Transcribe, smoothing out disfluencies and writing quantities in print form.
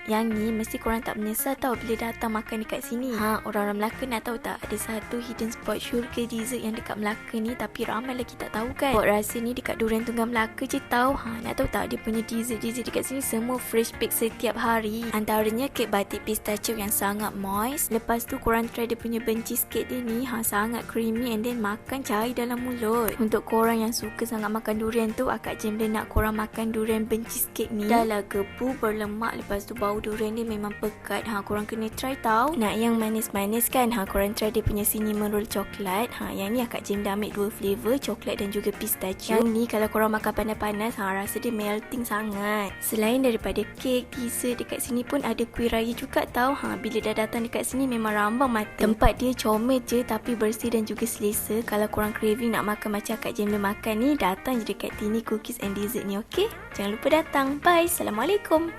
Yang ni mesti korang tak menyesal tau bila datang makan dekat sini. Orang-orang Melaka nak tahu tak? Ada satu hidden spot syurga dessert yang dekat Melaka ni, tapi ramai lagi tak tahu kan. Buat rasa ni dekat Durian Tunggal Melaka je tahu. Nak tahu tak dia punya dessert dekat sini semua fresh bake setiap hari. Antaranya kek batik pistachio yang sangat moist. Lepas tu korang try dia punya bencis cake dia ni. Sangat creamy and then makan cair dalam mulut. Untuk korang yang suka sangat makan durian tu, Akak Jemda nak korang makan durian bencis cake ni. Dah lah gebu, berlemak, lepas tu bau durian dia memang pekat. Korang kena try tau. Nak yang manis-manis kan? Korang try dia punya cinnamon roll coklat. Yang ni Akak Jemda ambil 2 flavor, coklat dan juga pistachio. Yang ni kalau korang makan panas-panas, rasa dia melting sangat. Selain daripada kek, dessert, dekat sini pun ada kuih raya juga tau. Bila dah datang dekat sini memang rambang mata. Tempat dia comel je tapi bersih dan juga selesa. Kalau korang craving nak makan macam Akak Jemda makan ni, datang je dekat Tini Cookies and Dessert ni, okey? Jangan lupa datang. Bye. Assalamualaikum.